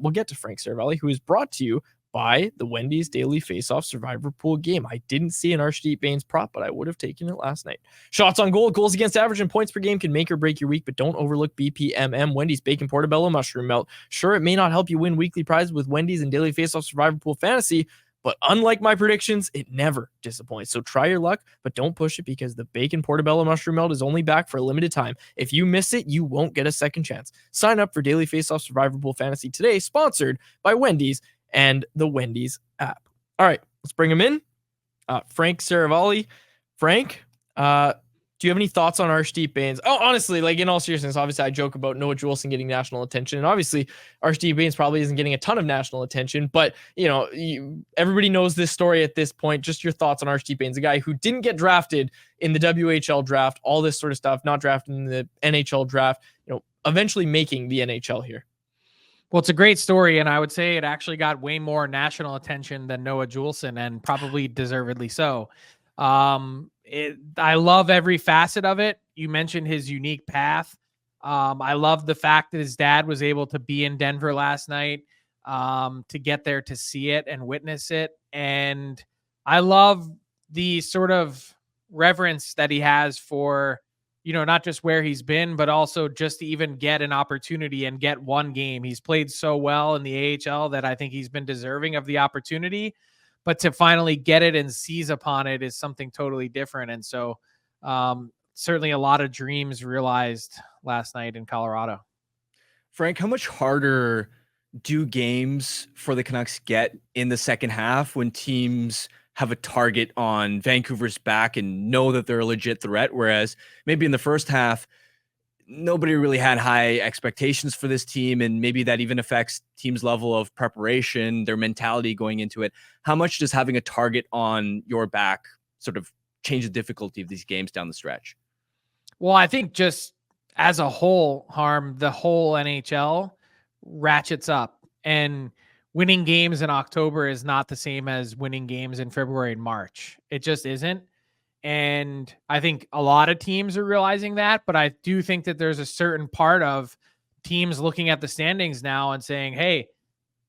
we'll get to Frank Seravalli, who is brought to you by the Wendy's Daily Faceoff Survivor Pool game. I didn't see an Arshdeep Bains prop, but I would have taken it last night. Shots on goal, goals against average, and points per game can make or break your week, but don't overlook BPMM. Wendy's Bacon Portobello Mushroom Melt. Sure, it may not help you win weekly prizes with Wendy's and Daily Faceoff Survivor Pool Fantasy, but unlike my predictions, it never disappoints. So try your luck, but don't push it because the Bacon Portobello Mushroom Melt is only back for a limited time. If you miss it, you won't get a second chance. Sign up for Daily Faceoff Survivor Pool Fantasy today, sponsored by Wendy's and the Wendy's app. All right, let's bring him in. Frank Seravalli. Frank, do you have any thoughts on Arshdeep Bains? Oh, honestly, like in all seriousness, obviously I joke about Noah Juleson getting national attention, and obviously Arshdeep Bains probably isn't getting a ton of national attention, but everybody knows this story at this point. Just your thoughts on Arshdeep Bains, a guy who didn't get drafted in the WHL draft, all this sort of stuff, not drafted in the NHL draft, eventually making the NHL here. Well, it's a great story, and I would say it actually got way more national attention than Noah Juleson, and probably deservedly so. I love every facet of it. You mentioned his unique path. I love the fact that his dad was able to be in Denver last night to get there to see it and witness it. And I love the sort of reverence that he has for, not just where he's been, but also just to even get an opportunity and get one game. He's played so well in the AHL that I think he's been deserving of the opportunity, but to finally get it and seize upon it is something totally different. And so certainly a lot of dreams realized last night in Colorado. Frank, how much harder do games for the Canucks get in the second half when teams have a target on Vancouver's back and know that they're a legit threat, whereas maybe in the first half, nobody really had high expectations for this team, and maybe that even affects teams' level of preparation, their mentality going into it. How much does having a target on your back sort of change the difficulty of these games down the stretch? Well, I think just as a whole, the whole NHL ratchets up, and winning games in October is not the same as winning games in February and March. It just isn't. And I think a lot of teams are realizing that, but I do think that there's a certain part of teams looking at the standings now and saying, hey,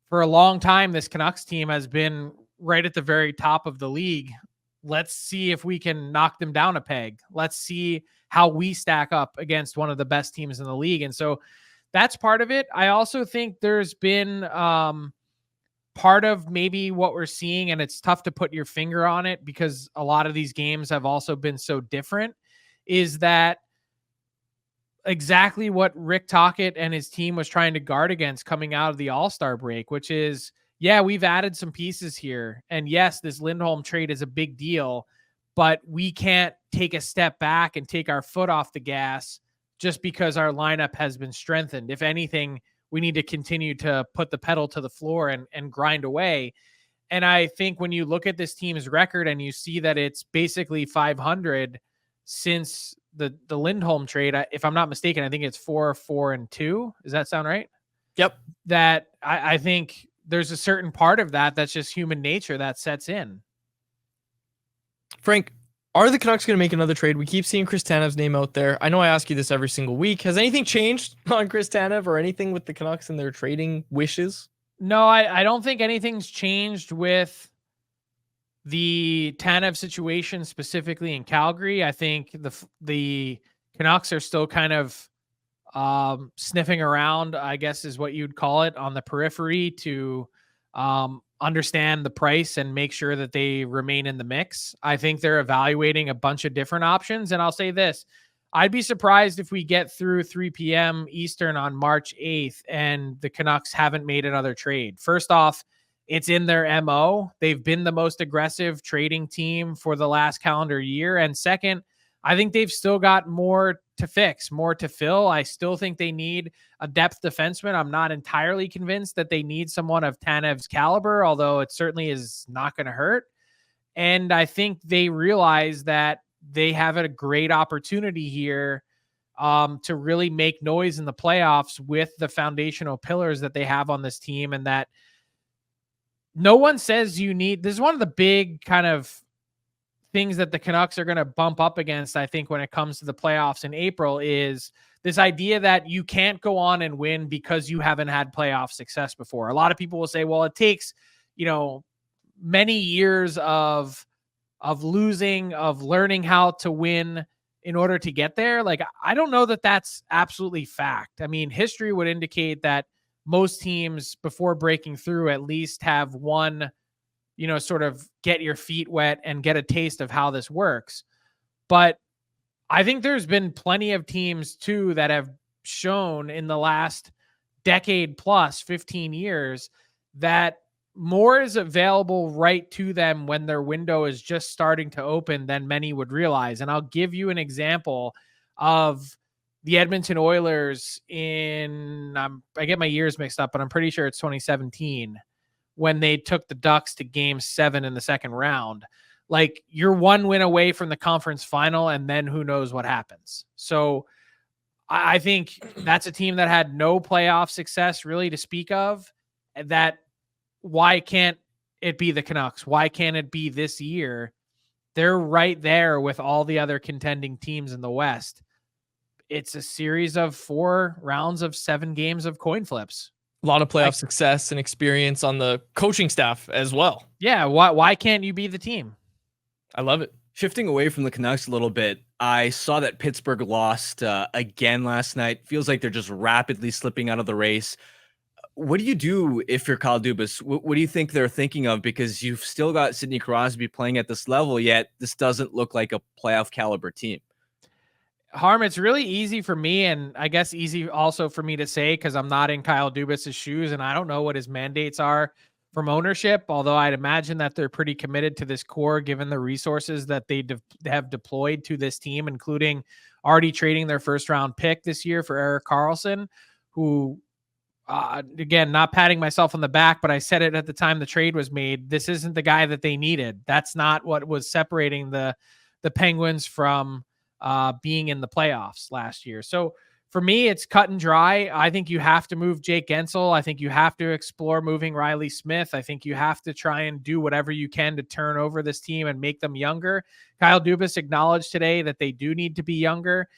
for a long time, this Canucks team has been right at the very top of the league. Let's see if we can knock them down a peg. Let's see how we stack up against one of the best teams in the league. And so that's part of it. I also think there's been part of maybe what we're seeing, and it's tough to put your finger on it because a lot of these games have also been so different, is that exactly what Rick Tocchet and his team was trying to guard against coming out of the All-Star break, which is, yeah, we've added some pieces here. And yes, this Lindholm trade is a big deal, but we can't take a step back and take our foot off the gas just because our lineup has been strengthened. If anything, we need to continue to put the pedal to the floor and grind away. And I think when you look at this team's record and you see that it's basically 500 since the Lindholm trade, if I'm not mistaken, I think it's 4-4-2. Does that sound right? Yep. That I think there's a certain part of that's just human nature that sets in. Frank, are the Canucks going to make another trade? We keep seeing Chris Tanev's name out there. I know I ask you this every single week. Has anything changed on Chris Tanev or anything with the Canucks and their trading wishes? No, I don't think anything's changed with the Tanev situation specifically in Calgary. I think the Canucks are still kind of sniffing around, I guess is what you'd call it, on the periphery to understand the price and make sure that they remain in the mix. I think they're evaluating a bunch of different options. And I'll say this, I'd be surprised if we get through 3 p.m. Eastern on March 8th and the Canucks haven't made another trade. First off, it's in their MO. They've been the most aggressive trading team for the last calendar year. And second, I think they've still got more to fix, more to fill. I still think they need a depth defenseman. I'm not entirely convinced that they need someone of Tanev's caliber, although it certainly is not going to hurt. And I think they realize that they have a great opportunity here to really make noise in the playoffs with the foundational pillars that they have on this team. And that no one says you need, this is one of the big kind of things that the Canucks are going to bump up against, I think, when it comes to the playoffs in April is this idea that you can't go on and win because you haven't had playoff success before. A lot of people will say, well, it takes, many years of losing, of learning how to win in order to get there. Like, I don't know that that's absolutely fact. I mean, history would indicate that most teams before breaking through at least have one, sort of get your feet wet and get a taste of how this works. But I think there's been plenty of teams too that have shown in the last decade plus 15 years that more is available right to them when their window is just starting to open than many would realize. And I'll give you an example of the Edmonton Oilers I get my years mixed up, but I'm pretty sure it's 2017 when they took the Ducks to Game 7 in the second round. Like, you're one win away from the conference final, and then who knows what happens. So I think that's a team that had no playoff success really to speak of. That why can't it be the Canucks? Why can't it be this year? They're right there with all the other contending teams in the West. It's a series of 4 rounds of 7 games of coin flips. A lot of playoff success and experience on the coaching staff as well. Yeah. Why can't you be the team? I love it. Shifting away from the Canucks a little bit, I saw that Pittsburgh lost again last night. Feels like they're just rapidly slipping out of the race. What do you do if you're Kyle Dubas? What do you think they're thinking of? Because you've still got Sidney Crosby playing at this level, yet this doesn't look like a playoff caliber team. Harm, it's really easy for me, and I guess easy also for me to say because I'm not in Kyle Dubas's shoes, and I don't know what his mandates are from ownership, although I'd imagine that they're pretty committed to this core given the resources that they have deployed to this team, including already trading their first-round pick this year for Erik Karlsson, who, again, not patting myself on the back, but I said it at the time the trade was made, this isn't the guy that they needed. That's not what was separating the Penguins from being in the playoffs last year. So for me, it's cut and dry. I think you have to move Jake Gensel. I think you have to explore moving Riley Smith. I think you have to try and do whatever you can to turn over this team and make them younger. Kyle Dubas acknowledged today that they do need to be younger.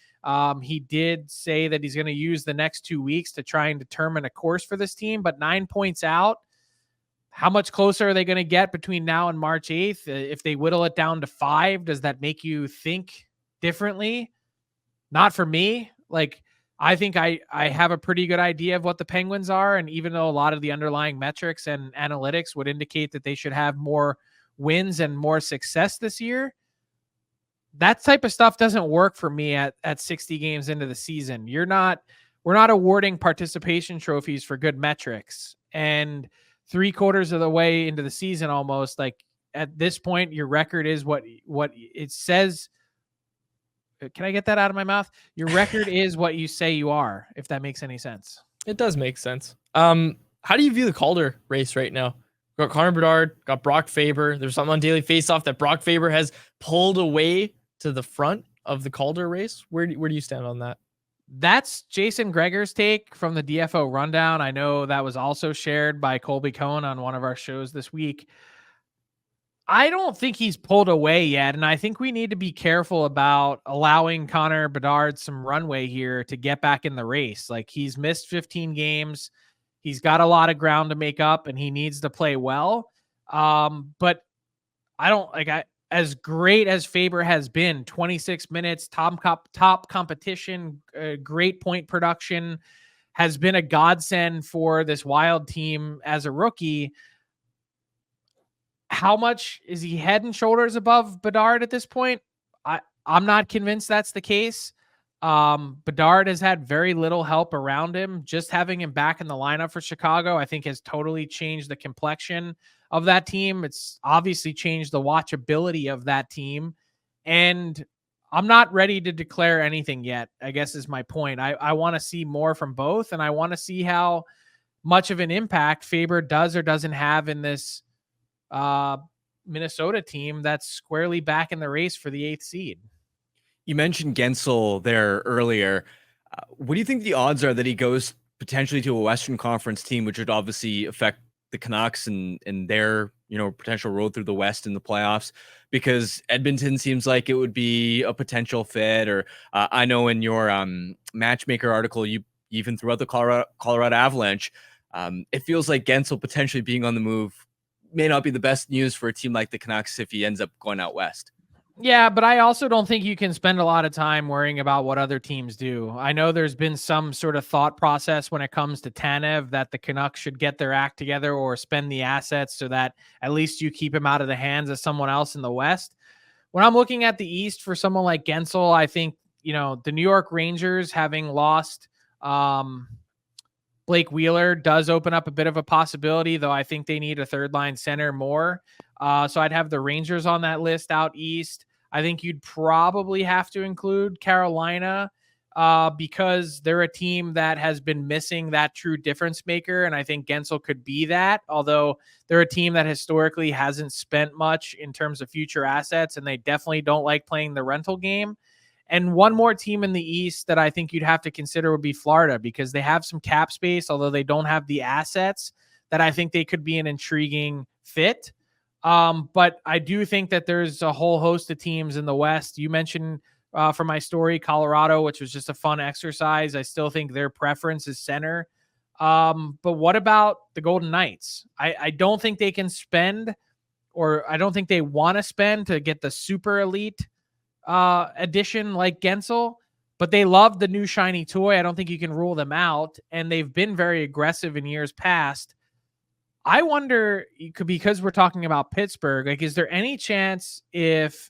He did say that he's going to use the next 2 weeks to try and determine a course for this team, but 9 points out, how much closer are they going to get between now and March 8th? If they whittle it down to 5, does that make you think differently? Not for me. Like, I think I have a pretty good idea of what the Penguins are. And even though a lot of the underlying metrics and analytics would indicate that they should have more wins and more success this year, that type of stuff doesn't work for me at 60 games into the season. We're not awarding participation trophies for good metrics. And 3/4 of the way into the season, almost, like, at this point, your record is what it says. Can I get that out of my mouth? Your record is what you say you are, if that makes any sense. It does make sense. How do you view the Calder race right now? Got Connor Bedard, got Brock Faber. There's something on Daily Faceoff that Brock Faber has pulled away to the front of the Calder race. Where do you stand on that? That's Jason Gregor's take from the DFO Rundown. I know that was also shared by Colby Cohen on one of our shows this week. I don't think he's pulled away yet, and I think we need to be careful about allowing Connor Bedard some runway here to get back in the race. Like, he's missed 15 games. He's got a lot of ground to make up, and he needs to play well. But I don't as great as Faber has been, 26 minutes, top competition, great point production, has been a godsend for this Wild team as a rookie. How much is he head and shoulders above Bedard at this point? I'm not convinced that's the case. Bedard has had very little help around him. Just having him back in the lineup for Chicago, I think, has totally changed the complexion of that team. It's obviously changed the watchability of that team. And I'm not ready to declare anything yet, I guess is my point. I want to see more from both, and I want to see how much of an impact Faber does or doesn't have in this Minnesota team that's squarely back in the race for the 8th seed. You mentioned Gensel there earlier. What do you think the odds are that he goes potentially to a Western Conference team, which would obviously affect the Canucks and their, potential road through the West in the playoffs, because Edmonton seems like it would be a potential fit. Or I know in your matchmaker article, you even threw out the Colorado Avalanche. It feels like Gensel potentially being on the move may not be the best news for a team like the Canucks if he ends up going out West. Yeah, but I also don't think you can spend a lot of time worrying about what other teams do. I know there's been some sort of thought process when it comes to Tanev that the Canucks should get their act together or spend the assets so that at least you keep him out of the hands of someone else in the West. When I'm looking at the East for someone like Gensel, I think, the New York Rangers having lost Blake Wheeler does open up a bit of a possibility, though I think they need a third line center more. So I'd have the Rangers on that list out East. I think you'd probably have to include Carolina because they're a team that has been missing that true difference maker. And I think Gensel could be that, although they're a team that historically hasn't spent much in terms of future assets, and they definitely don't like playing the rental game. And one more team in the East that I think you'd have to consider would be Florida, because they have some cap space, although they don't have the assets that I think they could be an intriguing fit. But I do think that there's a whole host of teams in the West. You mentioned for my story, Colorado, which was just a fun exercise. I still think their preference is center. But what about the Golden Knights? I don't think they can spend, or I don't think they want to spend to get the super elite addition like Gensel, but they love the new shiny toy. I don't think you can rule them out. And they've been very aggressive in years past. I wonder, because we're talking about Pittsburgh, like, is there any chance if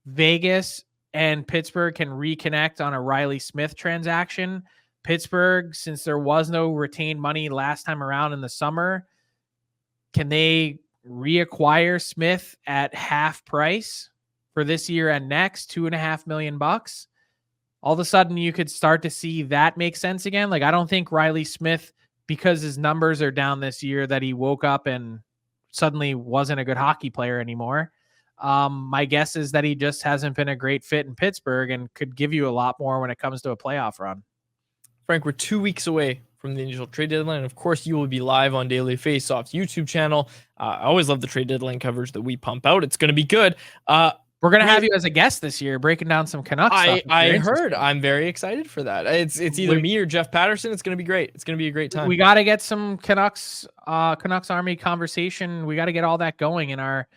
Vegas and Pittsburgh can reconnect on a Riley Smith transaction, Pittsburgh, since there was no retained money last time around in the summer, can they reacquire Smith at half price for this year and next, $2.5 million? All of a sudden you could start to see that make sense again. Like, I don't think Riley Smith, because his numbers are down this year, that he woke up and suddenly wasn't a good hockey player anymore. My guess is that he just hasn't been a great fit in Pittsburgh and could give you a lot more when it comes to a playoff run. Frank, we're 2 weeks away from the initial trade deadline. Of course, you will be live on Daily Faceoff's YouTube channel. I always love the trade deadline coverage that we pump out. It's going to be good. We're going to have you as a guest this year, breaking down some Canucks stuff. I heard. I'm very excited for that. It's either me or Jeff Patterson. It's going to be great. It's going to be a great time. We got to get some Canucks Army conversation. We got to get all that going in our.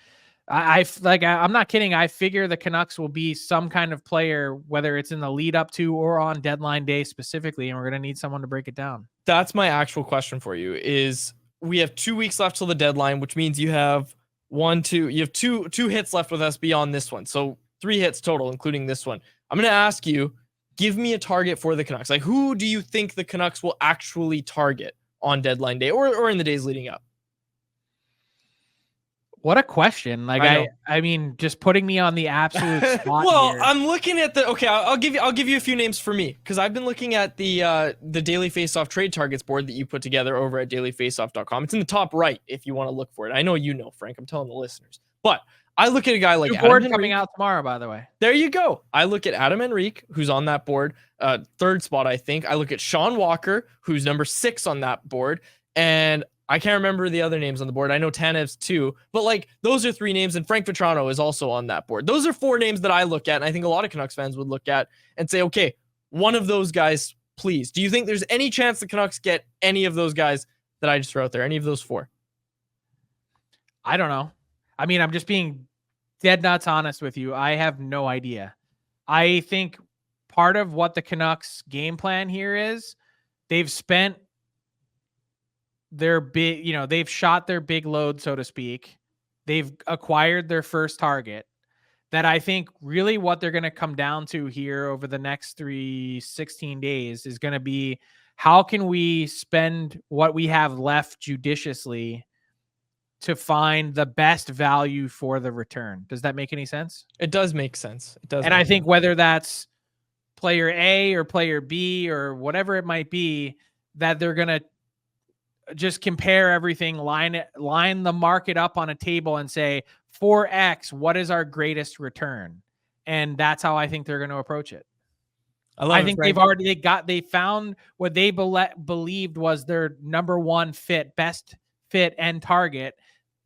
I'm not kidding. I figure the Canucks will be some kind of player, whether it's in the lead up to or on deadline day specifically, and we're going to need someone to break it down. That's my actual question for you. Is we have 2 weeks left till the deadline, which means you have two hits left with us beyond this one. So 3 hits total, including this one. I'm going to ask you, give me a target for the Canucks. Like, who do you think the Canucks will actually target on deadline day or in the days leading up? What a question. Like, I mean, just putting me on the absolute spot. Well, here. I'm looking at I'll give you a few names for me, because I've been looking at the Daily Faceoff trade targets board that you put together over at dailyfaceoff.com. It's in the top right if you want to look for it. I know you know, Frank. I'm telling the listeners. But I look at a guy like New Adam board Henrique. coming out tomorrow, by the way. There you go. I look at Adam Henrique, who's on that board, third spot, I think. I look at Sean Walker, who's number 6 on that board, and I can't remember the other names on the board. I know Tanev's 2, but like, those are 3 names, and Frank Vetrano is also on that board. Those are 4 names that I look at, and I think a lot of Canucks fans would look at and say, okay, one of those guys, please. Do you think there's any chance the Canucks get any of those guys that I just threw out there, any of those 4? I don't know. I mean, I'm just being dead nuts honest with you. I have no idea. I think part of what the Canucks game plan here is, they've spent their big, they've shot their big load, so to speak. They've acquired their first target. That I think really what they're going to come down to here over the next 16 days is going to be, how can we spend what we have left judiciously to find the best value for the return? Does that make any sense? It does make sense. It does. And I think whether that's player A or player B or whatever it might be, that they're going to just compare everything, line the market up on a table and say, for X, what is our greatest return? And that's how I think they're going to approach it. I think they found what they believed was their number one fit, best fit and target.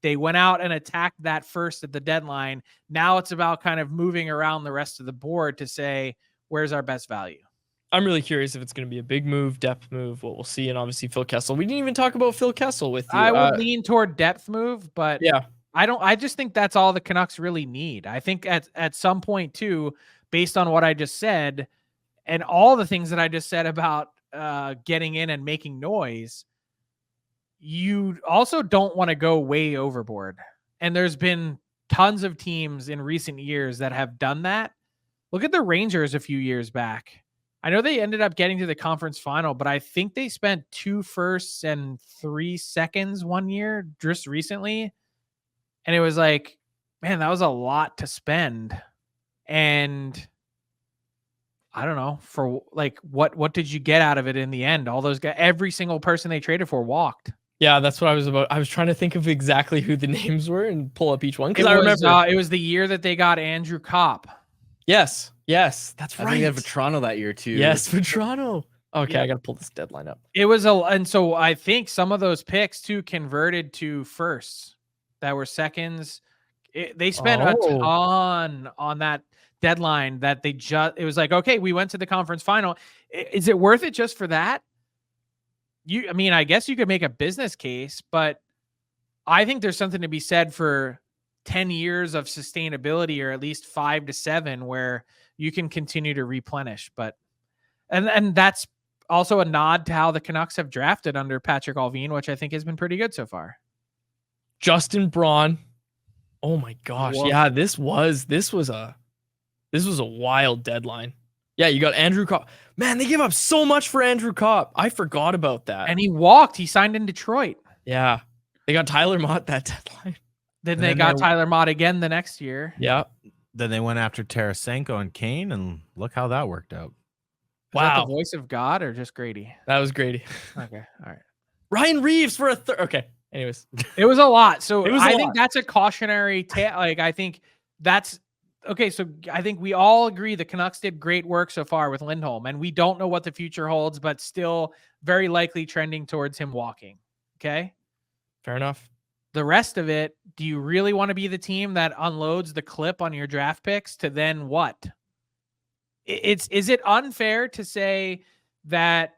They went out and attacked that first at the deadline. Now it's about kind of moving around the rest of the board to say, where's our best value? I'm really curious if it's going to be a big move, depth move, what we'll see. And obviously Phil Kessel. We didn't even talk about Phil Kessel with you. I would lean toward depth move, but yeah, I just think that's all the Canucks really need. I think at some point too, based on what I just said and all the things that I just said about getting in and making noise, you also don't want to go way overboard. And there's been tons of teams in recent years that have done that. Look at the Rangers a few years back. I know they ended up getting to the conference final, but I think they spent 2 firsts and 3 seconds one year just recently. And it was like, man, that was a lot to spend. And I don't know, for like, what did you get out of it in the end? All those guys, every single person they traded for walked. Yeah, that's what I was about. I was trying to think of exactly who the names were and pull up each one because I remember it was the year that they got Andrew Kopp. Yes, that's right. I think they had Toronto that year too. Yes, for Toronto. Okay, Yeah. I got to pull this deadline up. It was and so I think some of those picks too converted to firsts that were seconds. They spent a ton on that deadline that it was like, okay, we went to the conference final. Is it worth it just for that? I guess you could make a business case, but I think there's something to be said for 10 years of sustainability, or at least 5 to 7, where you can continue to replenish. But, and that's also a nod to how the Canucks have drafted under Patrick Allvin, which I think has been pretty good so far. Justin Braun. Oh my gosh. Whoa. Yeah, this was a wild deadline. Yeah, you got Andrew Kopp. Man, they give up so much for Andrew Kopp. I forgot about that. And he walked. He signed in Detroit. Yeah. They got Tyler Mott that deadline. Then they got Tyler Mott again the next year. Yeah. Then they went after Tarasenko and Kane, and look how that worked out. Is that the voice of God or just Grady? That was Grady. Okay. All right. Ryan Reeves for a third. Okay. Anyways. It was a lot. So I think that's a cautionary I think that's okay. So I think we all agree the Canucks did great work so far with Lindholm, and we don't know what the future holds, but still very likely trending towards him walking. Okay. Fair enough. The rest of it, do you really want to be the team that unloads the clip on your draft picks to then what? Is it unfair to say that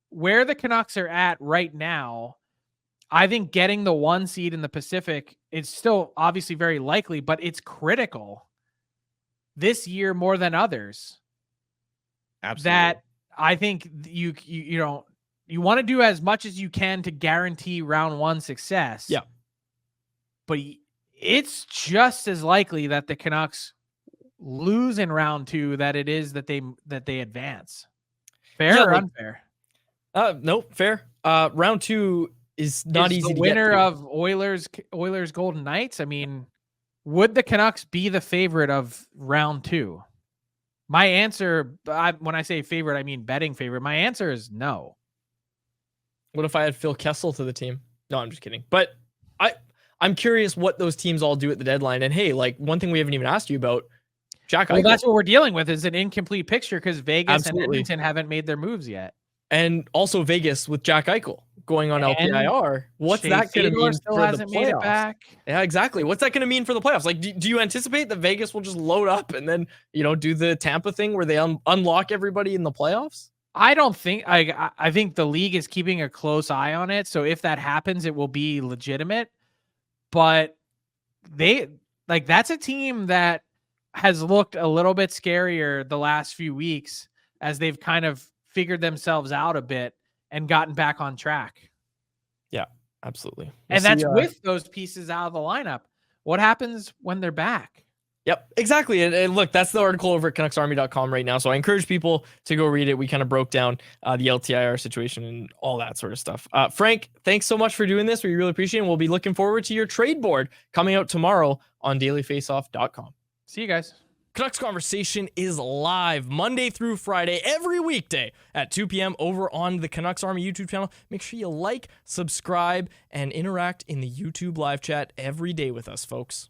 where the Canucks are at right now, I think getting the 1 seed in the Pacific is still obviously very likely, but it's critical this year more than others. Absolutely. That I think you want to do as much as you can to guarantee round 1 success. Yeah. But it's just as likely that the Canucks lose in round 2 that it is that they advance. Fair or unfair? No, fair. Round 2 is not easy to get to. Winner of Oilers Golden Knights. I mean, would the Canucks be the favorite of round 2? My answer, when I say favorite, I mean betting favorite. My answer is no. What if I had Phil Kessel to the team? No, I'm just kidding. But I'm curious what those teams all do at the deadline. And hey, like one thing we haven't even asked you about, Jack Eichel. Well, that's what we're dealing with is an incomplete picture because Vegas Absolutely. and Edmonton haven't made their moves yet. And also Vegas with Jack Eichel going on LTIR. What's that going to mean still for the hasn't made it playoffs? back. Yeah, exactly. What's that going to mean for the playoffs? Like, do you anticipate that Vegas will just load up and then, do the Tampa thing where they unlock everybody in the playoffs? I don't think I think the league is keeping a close eye on it. So if that happens, it will be legitimate. But that's a team that has looked a little bit scarier the last few weeks as they've kind of figured themselves out a bit and gotten back on track. Yeah, absolutely. And that's with those pieces out of the lineup. What happens when they're back? Yep, exactly. And look, that's the article over at CanucksArmy.com right now. So I encourage people to go read it. We kind of broke down the LTIR situation and all that sort of stuff. Frank, thanks so much for doing this. We really appreciate it. And we'll be looking forward to your trade board coming out tomorrow on dailyfaceoff.com. See you guys. Canucks Conversation is live Monday through Friday, every weekday at 2 p.m. over on the Canucks Army YouTube channel. Make sure you like, subscribe, and interact in the YouTube live chat every day with us, folks.